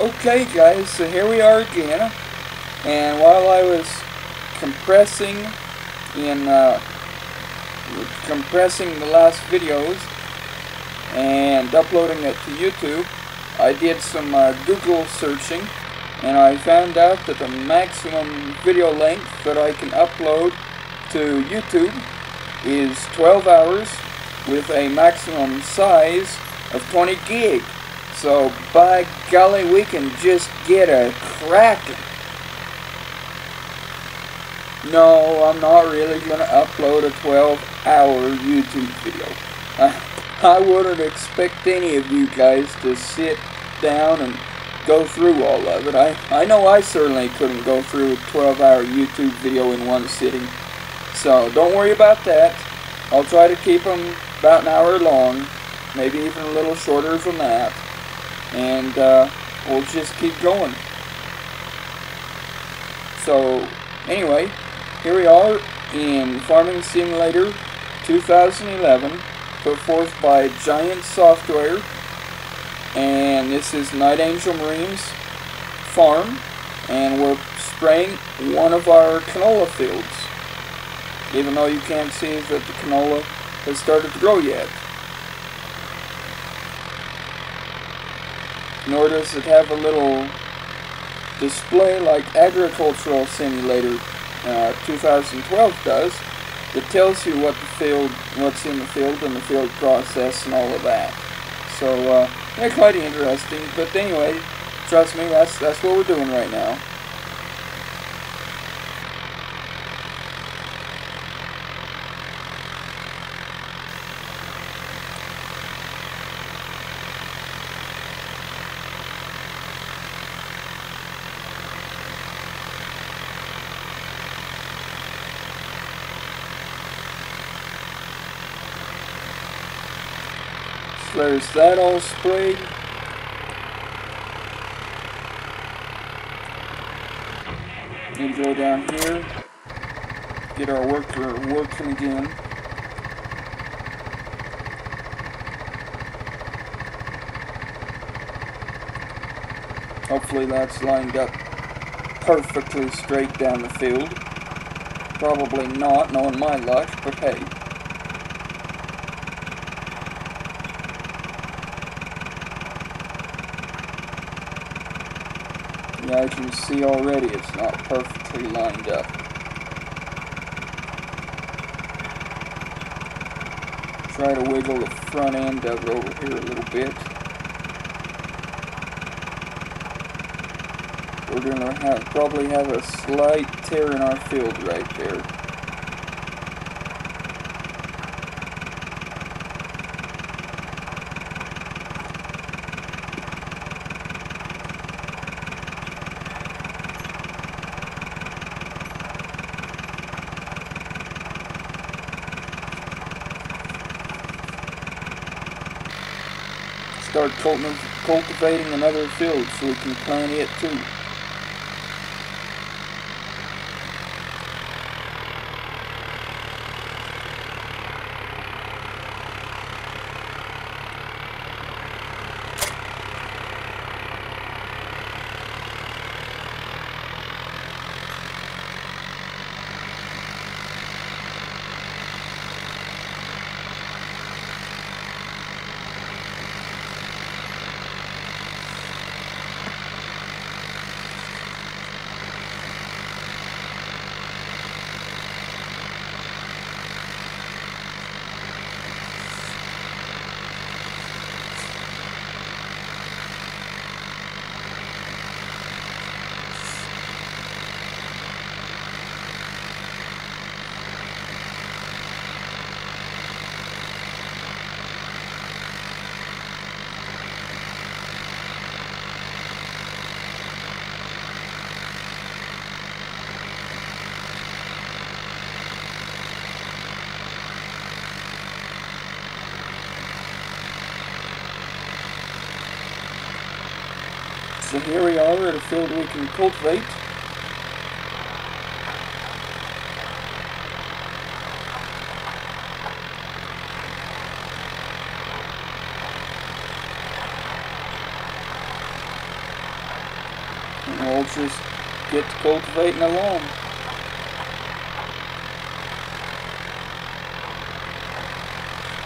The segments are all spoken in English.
Okay guys, so here we are again, and while I was compressing the last videos and uploading it to YouTube, I did some Google searching, and I found out that the maximum video length that I can upload to YouTube is 12 hours with a maximum size of 20 gig. So, by golly, we can just get a cracking. No, I'm not really going to upload a 12-hour YouTube video. I wouldn't expect any of you guys to sit down and go through all of it. I know I certainly couldn't go through a 12-hour YouTube video in one sitting. So, don't worry about that. I'll try to keep them about an hour long, maybe even a little shorter than that. And we'll just keep going. So, anyway, here we are in Farming Simulator 2011, put forth by Giant Software, and this is Night Angel Marine's farm, and we're spraying one of our canola fields, even though you can't see that the canola has started to grow yet. Nor does it have a little display like Agricultural Simulator 2012 does, that tells you what's in the field and the field process and all of that. So yeah, quite interesting. But anyway, trust me, that's what we're doing right now. There's that all sprayed. And go down here, get our worker working again. Hopefully that's lined up perfectly straight down the field. Probably not, knowing my luck, but hey. Yeah, I can see already it's not perfectly lined up. Try to wiggle the front end of it over here a little bit. We're going to probably have a slight tear in our field right there. Start cultivating another field so we can plant it too. So here we are at a field we can cultivate. And we'll just get to cultivating along.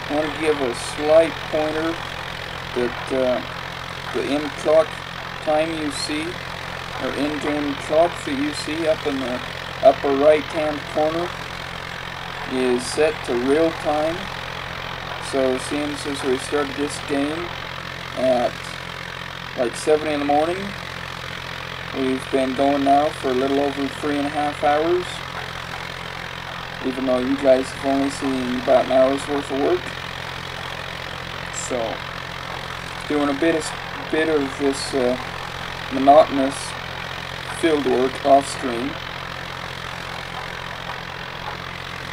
I want to give a slight pointer that the end clock time you see, or end game clock that you see up in the upper right hand corner, is set to real time. So seeing since we started this game at like 7 in the morning, we've been going now for a little over 3.5 hours, even though you guys have only seen about an hour's worth of work. So doing a bit of this monotonous field work off stream,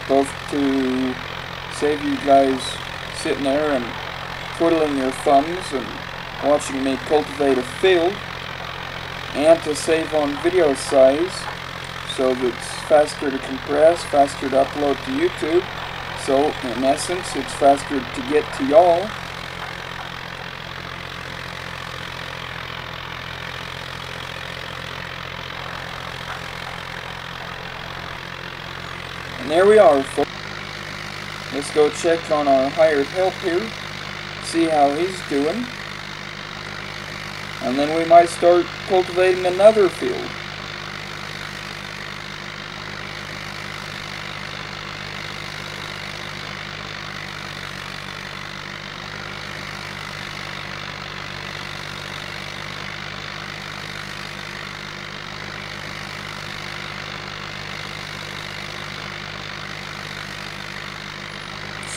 both to save you guys sitting there and twiddling your thumbs and watching me cultivate a field, and to save on video size so that it's faster to compress, faster to upload to YouTube. So in essence, it's faster to get to y'all. And there we are, folks. Let's go check on our hired help here, see how he's doing, and then we might start cultivating another field.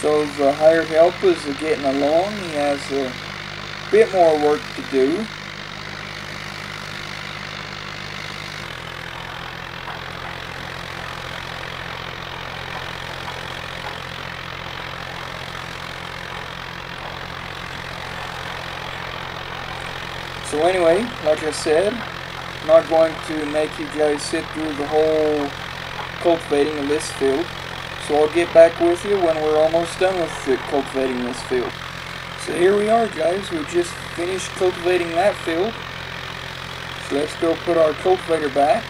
So the hired help is getting along. He has a bit more work to do. So anyway, like I said, I'm not going to make you guys sit through the whole cultivating of this field. So I'll get back with you when we're almost done with cultivating this field. So here we are, guys. We just finished cultivating that field. So let's go put our cultivator back.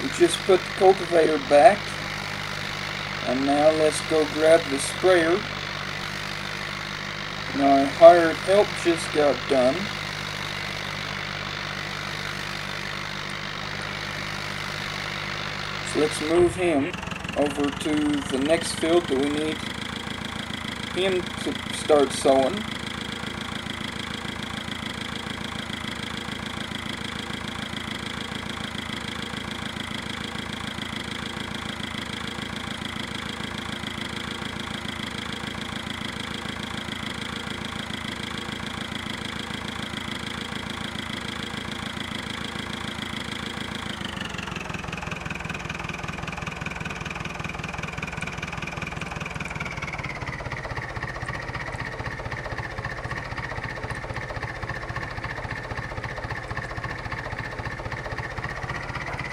We just put the cultivator back. And now let's go grab the sprayer. And our hired help just got done. So let's move him over to the next field that we need him to start sowing.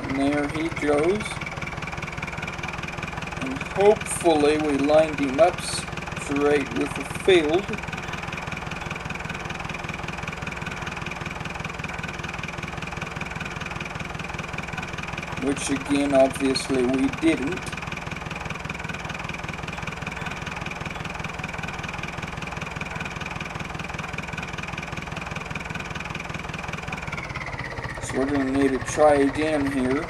And there he goes. And hopefully we lined him up straight with the field. Which again, obviously we didn't. So we're going to need to try again here.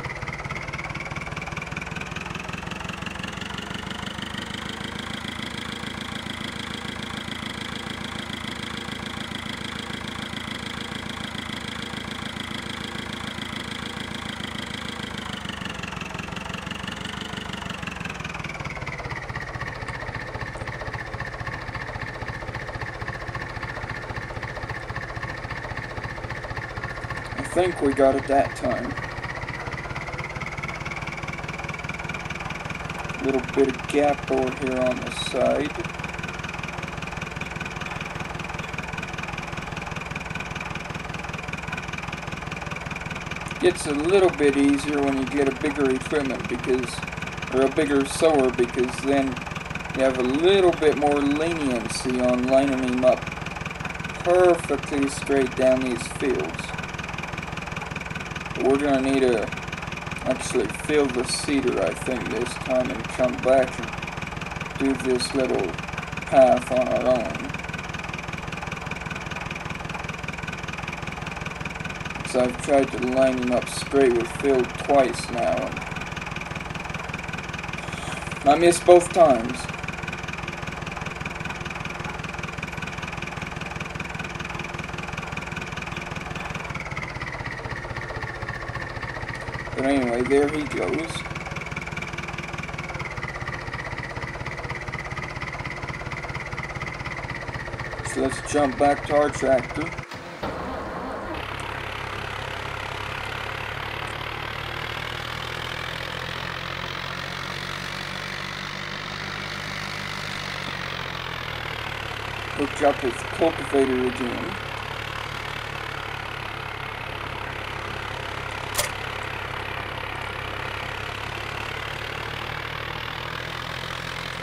I think we got it that time. A little bit of gap over here on the side. Gets a little bit easier when you get a bigger equipment, because, or a bigger sower, because then you have a little bit more leniency on lining him up perfectly straight down these fields. But we're going to need to actually fill the cedar, I think, this time, and come back and do this little path on our own. Because I've tried to line him up straight with fill twice now, and I missed both times. But anyway, there he goes. So let's jump back to our tractor. Hooked up with cultivator again.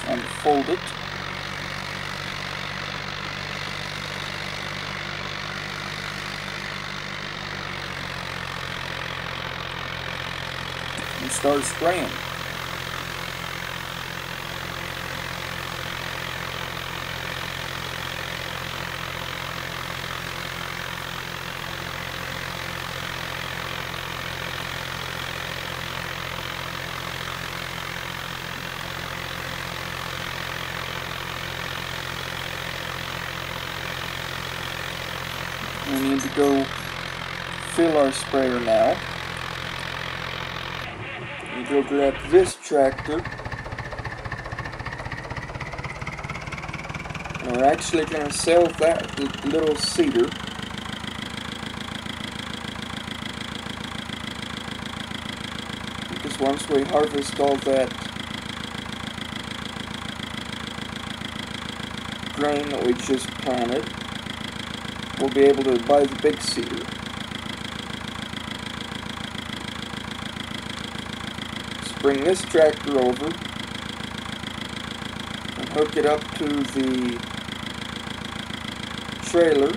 Unfold it. And start spraying. We need to go fill our sprayer now. We go grab this tractor. And we're actually going to sell that little cedar. Because once we harvest all that grain that we just planted, we'll be able to buy the big cedar. Let's bring this tractor over and hook it up to the trailer.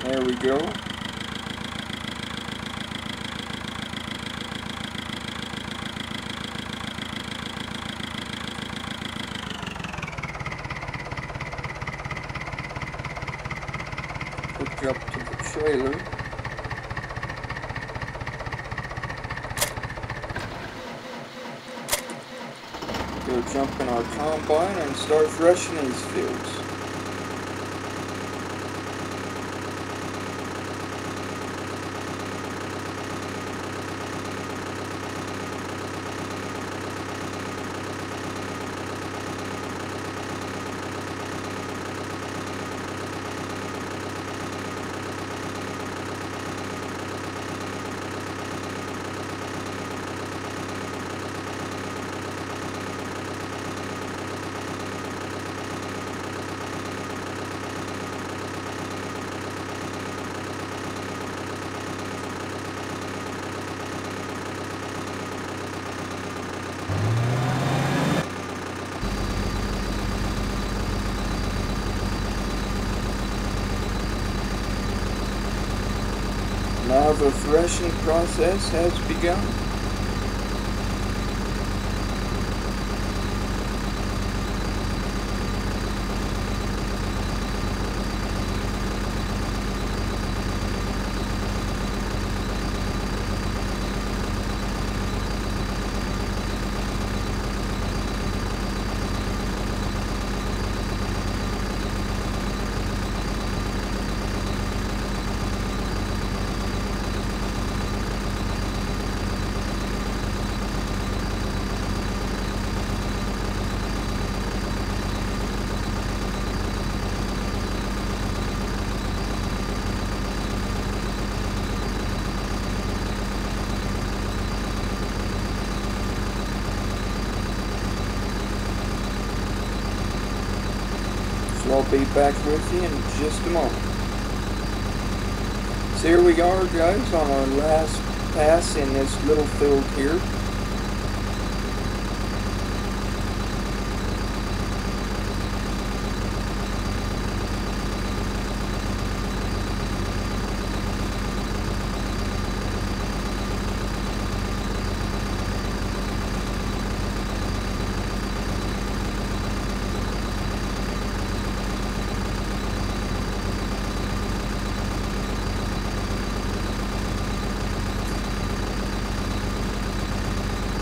There we go. Hook up to the trailer. Go jump in our combine and start threshing these fields. Now the threshing process has begun. So I'll be back with you in just a moment. So here we are, guys, on our last pass in this little field here.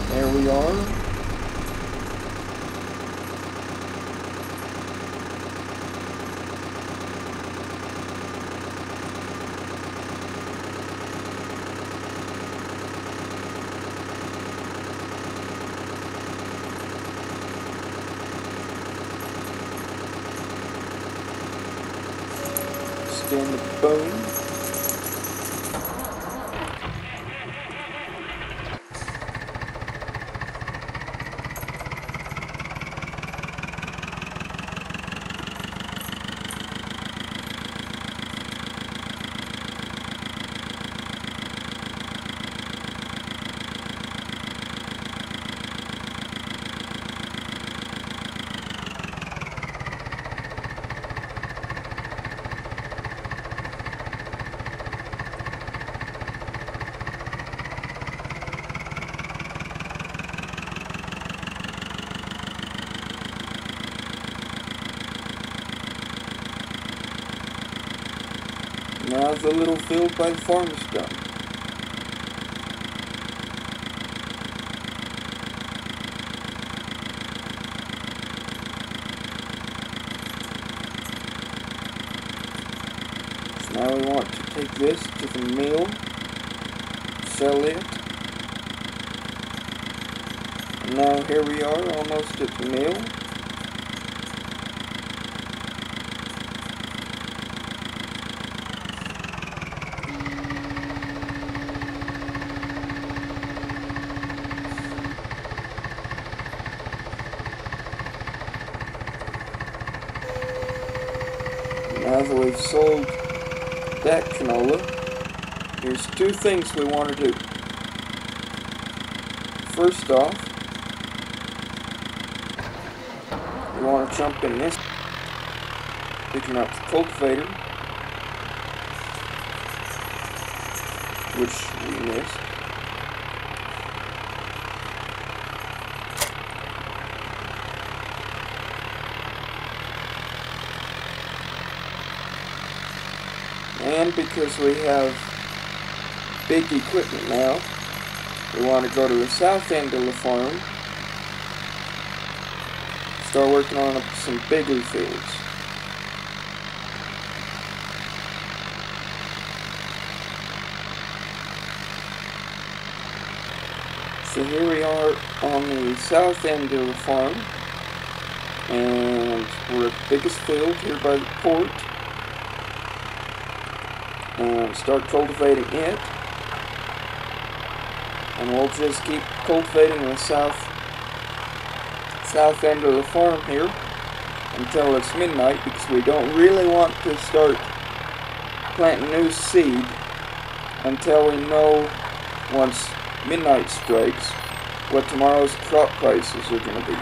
There we are. Stand the bone. Now the little field by the farm is done. So now we want to take this to the mill, sell it. And now here we are, almost at the mill. Now that we've sold that canola, here's two things we want to do. First off, we want to jump in this, picking up the cultivator, which we missed. And because we have big equipment now, we want to go to the south end of the farm, start working on some bigger fields. So here we are on the south end of the farm, and we're at the biggest field here by the port. And start cultivating it, and we'll just keep cultivating the south end of the farm here until it's midnight, because we don't really want to start planting new seed until we know, once midnight strikes, what tomorrow's crop prices are going to be.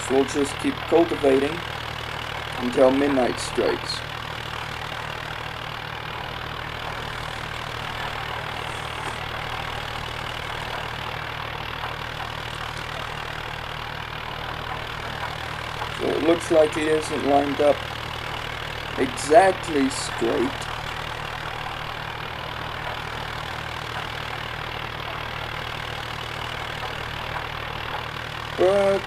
So we'll just keep cultivating until midnight strikes. So it looks like it isn't lined up exactly straight. But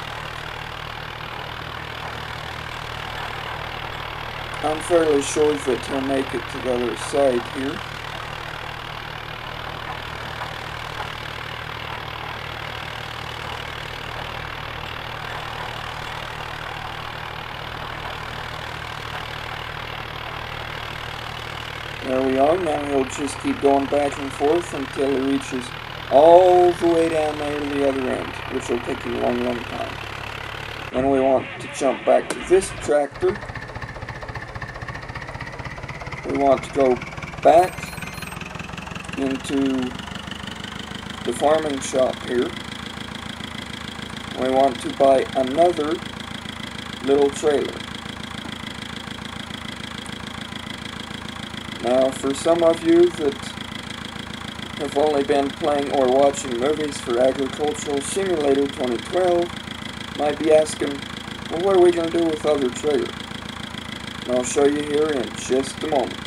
I'm fairly sure that he'll make it to the other side here. There we are. Now he'll just keep going back and forth until he reaches all the way down there to the other end, which will take a long, long time. And we want to jump back to this tractor. We want to go back into the farming shop here. We want to buy another little trailer. Now, for some of you that have only been playing or watching movies for Agricultural Simulator 2012, might be asking, well, what are we going to do with other trailer? And I'll show you here in just a moment.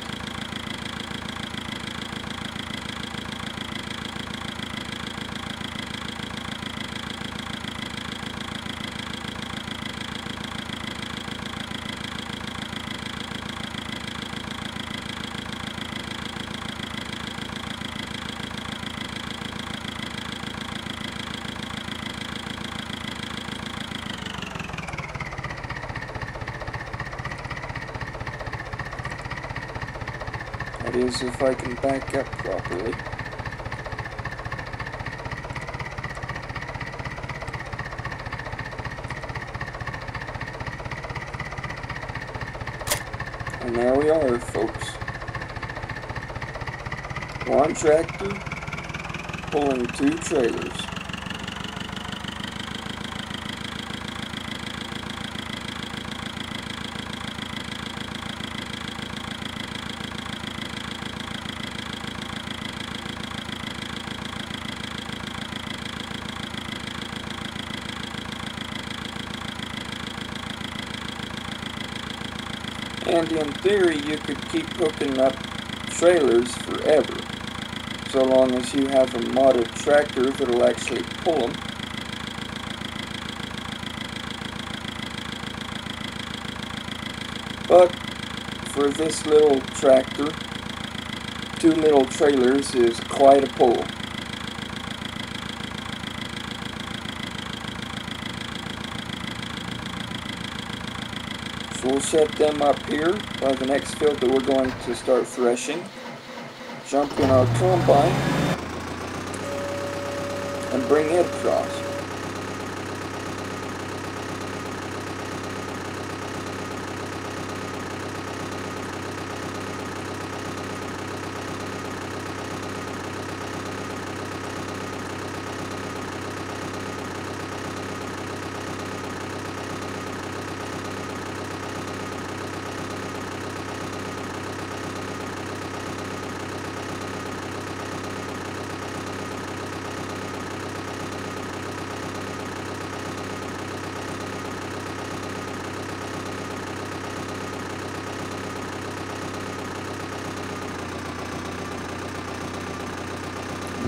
That is, if I can back up properly. And there we are, folks. One tractor pulling two trailers. And in theory, you could keep hooking up trailers forever, so long as you have a modded tractor that'll actually pull them. But for this little tractor, two little trailers is quite a pull. So we'll set them up here by the next field that we're going to start threshing. Jump in our combine and bring it across.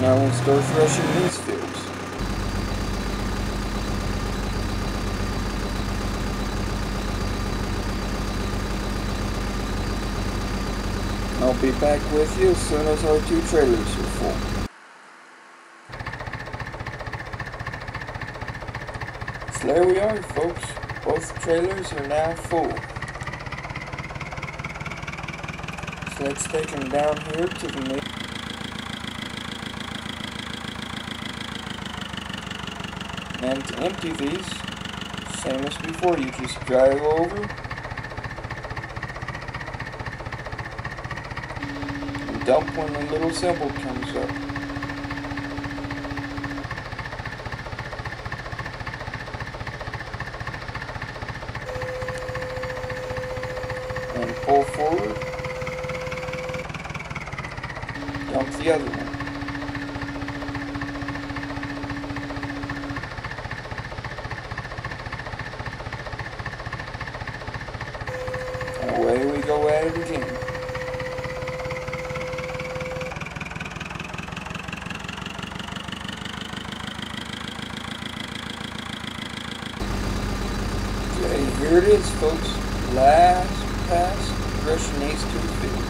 Now we'll start threshing these fields. I'll be back with you as soon as our two trailers are full. So there we are, folks. Both trailers are now full. So let's take them down here to the main. And to empty these, same as before, you just drive over and dump when the little symbol comes up. And pull forward, dump the other one. Away we go at it again. Okay, here it is, folks. Last pass, threshing these two fields.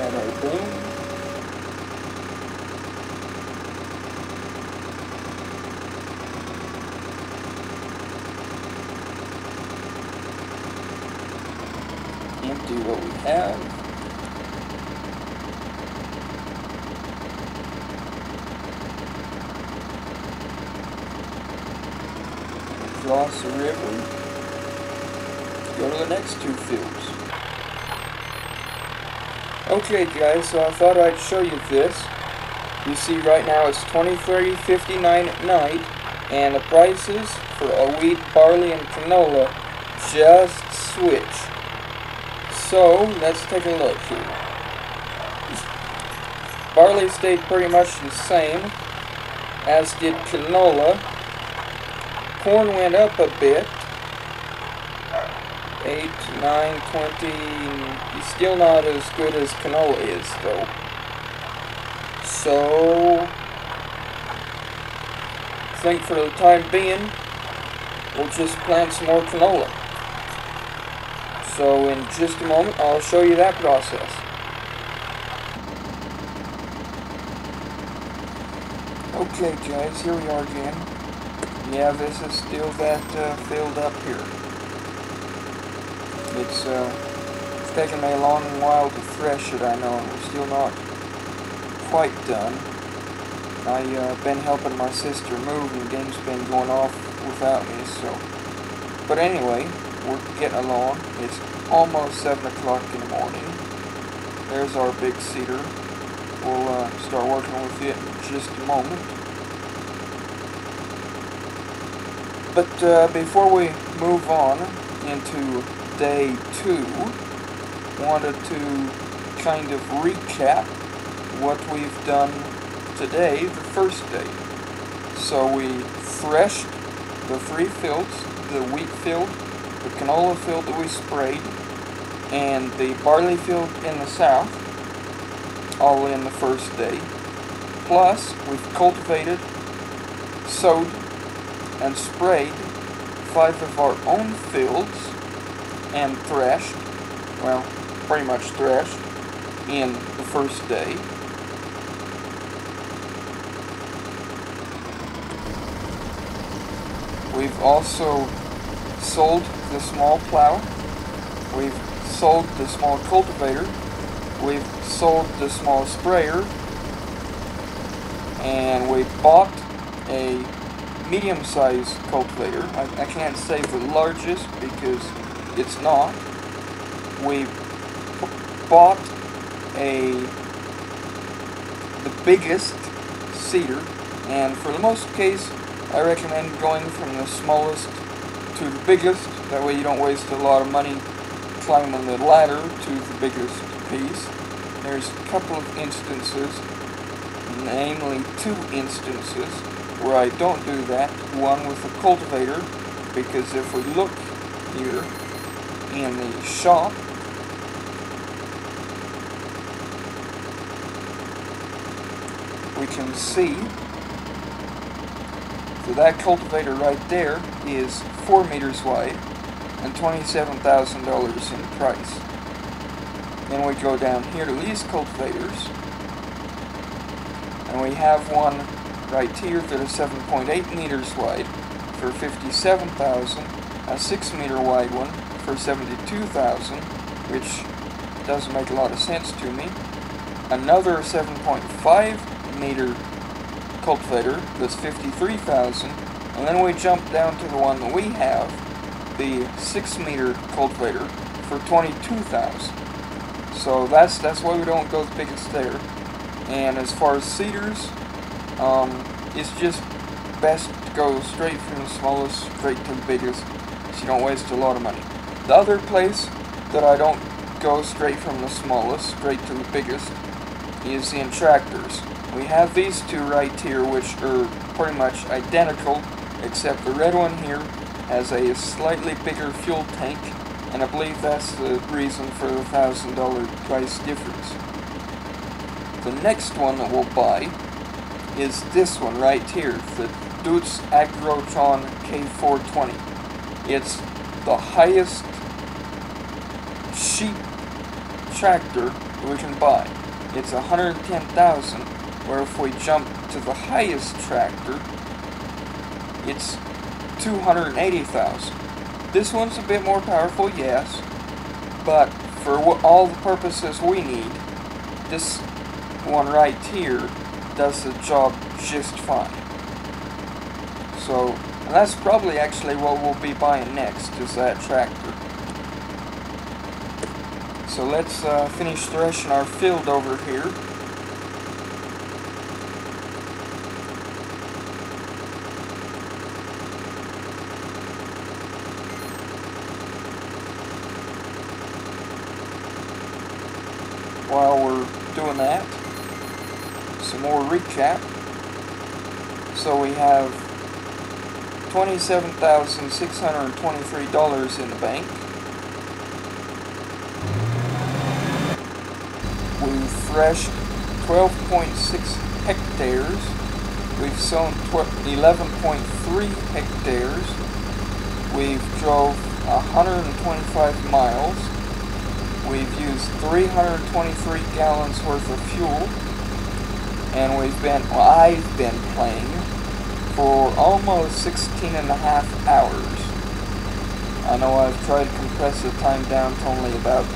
got our boom. Empty what we have. Cross the river. Go to the next two fields. Okay guys, so I thought I'd show you this. You see right now it's 23:59 at night, and the prices for wheat, barley, and canola just switched. So let's take a look here. Barley stayed pretty much the same, as did canola. Corn went up a bit. 8, 9, 20. Still not as good as canola is, though. So, I think for the time being, we'll just plant some more canola. So, in just a moment, I'll show you that process. Okay, guys, here we are again. Yeah, this is still that filled up here. It's taken me a long while to thresh it, I know, and we're still not quite done. I've been helping my sister move, and the game's been going off without me, so. But anyway, we're getting along. It's almost 7 o'clock in the morning. There's our big cedar. We'll start working with it in just a moment. But before we move on into day 2, wanted to kind of recap what we've done today, the first day. So we threshed the 3 fields, the wheat field, the canola field that we sprayed, and the barley field in the south, all in the first day. Plus, we've cultivated, sowed, and sprayed 5 of our own fields, and threshed, well, pretty much threshed, in the first day. We've also sold the small plow, we've sold the small cultivator, we've sold the small sprayer, and we bought a medium-sized cultivator. I can't say the largest because it's not. We bought the biggest seeder, and for the most case, I recommend going from the smallest to the biggest. That way you don't waste a lot of money climbing the ladder to the biggest piece. There's a couple of instances, namely 2 instances, where I don't do that. One with the cultivator, because if we look here in the shop, we can see that that cultivator right there is 4 meters wide and $27,000 in price. Then we go down here to these cultivators, and we have one right here that is 7.8 meters wide for $57,000, a 6 meter wide one for $72,000, which doesn't make a lot of sense to me. Another 7.5 meter cultivator that's $53,000, and then we jump down to the one that we have, the 6 meter cultivator for $22,000. So that's why we don't go the biggest there. And as far as seeders, it's just best to go straight from the smallest straight to the biggest, so you don't waste a lot of money. The other place that I don't go straight from the smallest straight to the biggest is in tractors. We have these 2 right here, which are pretty much identical, except the red one here has a slightly bigger fuel tank, and I believe that's the reason for the $1,000 price difference. The next one that we'll buy is this one right here, the Deutz Agrotron K420. It's the highest sheep tractor we can buy. It's 110,000, where if we jump to the highest tractor, it's 280,000. This one's a bit more powerful, yes, but for all the purposes we need, this one right here does the job just fine. So, and that's probably actually what we'll be buying next, is that tractor. So let's finish threshing our field over here. While we're doing that, some more recap. So we have $27,623 in the bank. We've threshed 12.6 hectares. We've sown 11.3 hectares. We've drove 125 miles. We've used 323 gallons worth of fuel. And I've been playing for almost 16.5 hours. I know I've tried to compress the time down to only about,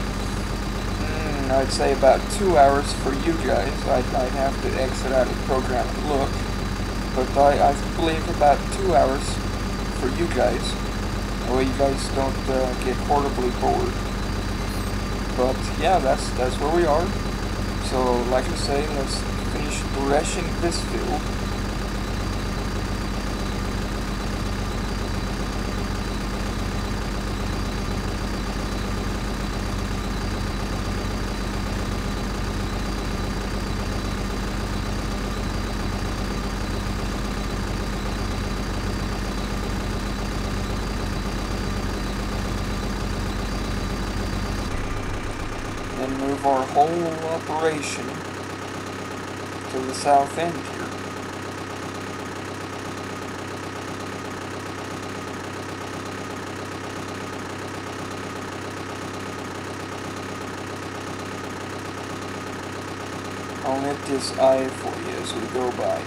I'd say about 2 hours for you guys. I'd have to exit out of the program and look. But I believe about 2 hours for you guys. That way you guys don't get horribly bored. But yeah, that's where we are. So like I say, let's finish threshing this field. And move our whole operation to the south end here. I'll hit this eye for you as we go by.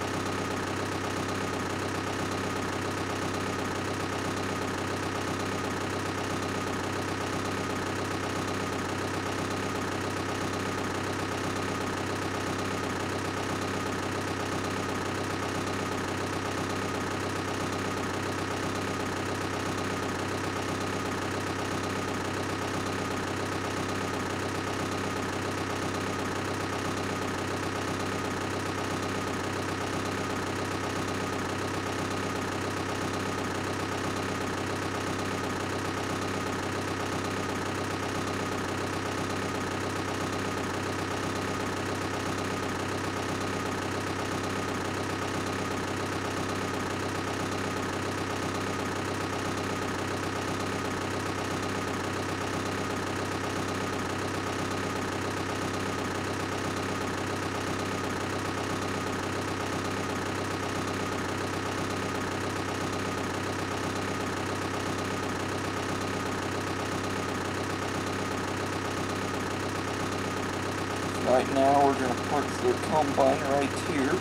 Right now we're going to park the combine right here.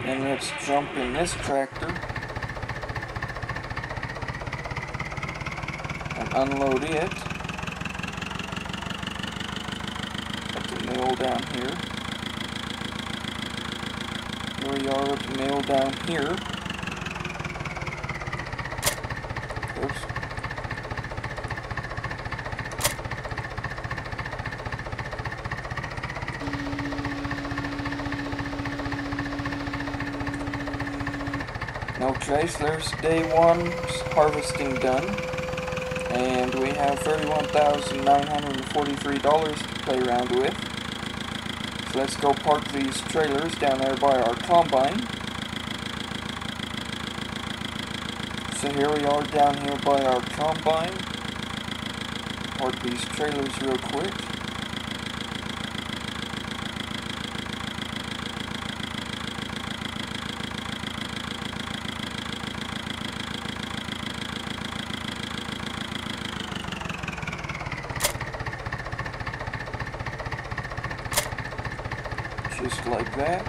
And let's jump in this tractor and unload it. Got the mill down here. Here we are with the mill down here. Oops. Okay, so there's day one harvesting done, and we have $31,943 to play around with. So let's go park these trailers down there by our combine. So here we are down here by our combine. Park these trailers real quick. just like that.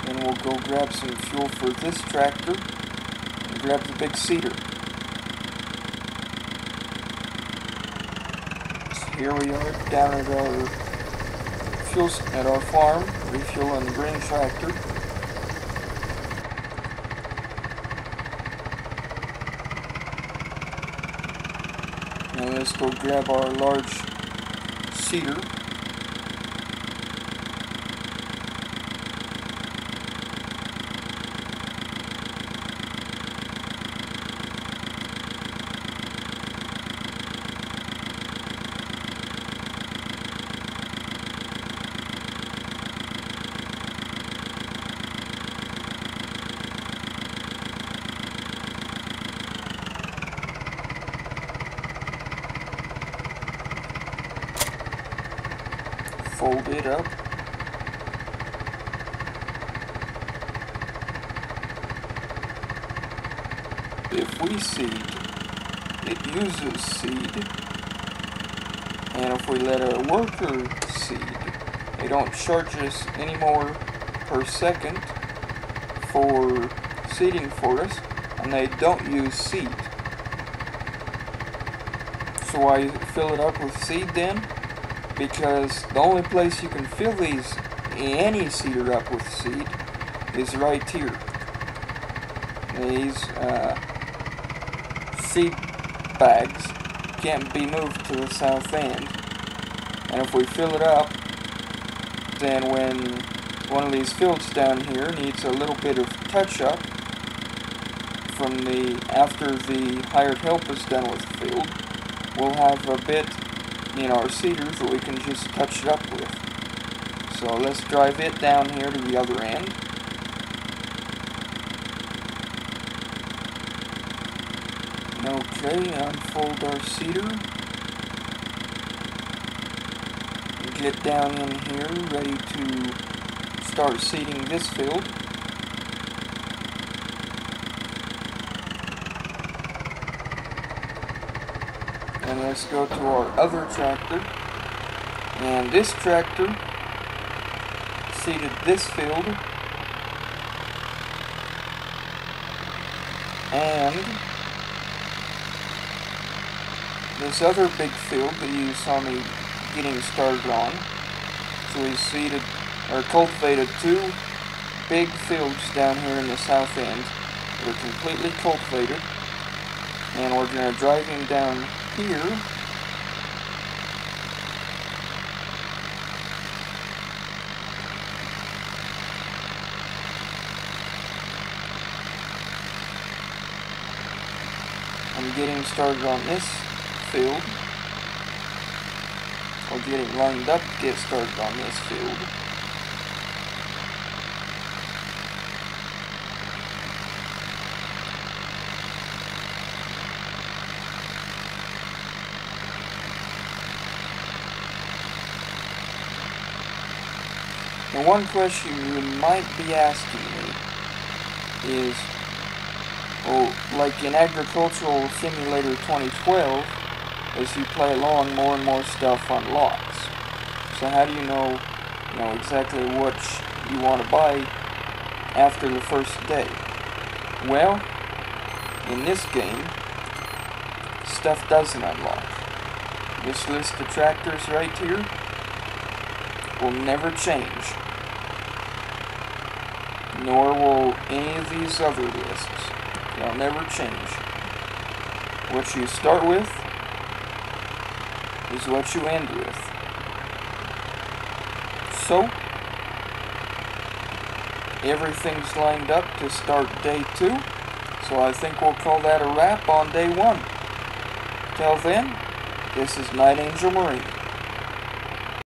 Then we'll go grab some fuel for this tractor and grab the big seeder. So here we are down at our at our farm, refueling the green tractor. Now let's go grab our large seeder. Fold it up. If we seed, it uses seed. And if we let a worker seed, they don't charge us any more per second for seeding for us, and they don't use seed. So why fill it up with seed then? Because the only place you can fill any seeder up with seed is right here. These seed bags can't be moved to the south end. And if we fill it up, then when one of these fields down here needs a little bit of touch-up after the hired help is done with the field, we'll have a bit in our seeders that we can just touch it up with. So let's drive it down here to the other end. Okay, unfold our seeder. And get down in here, ready to start seeding this field. And let's go to our other tractor. And this tractor seeded this field. And this other big field that you saw me getting started on. So we seeded or cultivated two big fields down here in the south end that are completely cultivated. And we're going to drive him down here. I'm getting started on this field. Or getting lined up to get started on this field. Now, one question you might be asking me is, well, like in Agricultural Simulator 2012, as you play along, more and more stuff unlocks. So how do you know exactly what you want to buy after the first day? Well, in this game, stuff doesn't unlock. This list of tractors right here will never change, nor will any of these other lists. They'll never change. What you start with is what you end with. So, everything's lined up to start day 2, so I think we'll call that a wrap on day 1. Till then, this is Night Angel Marine.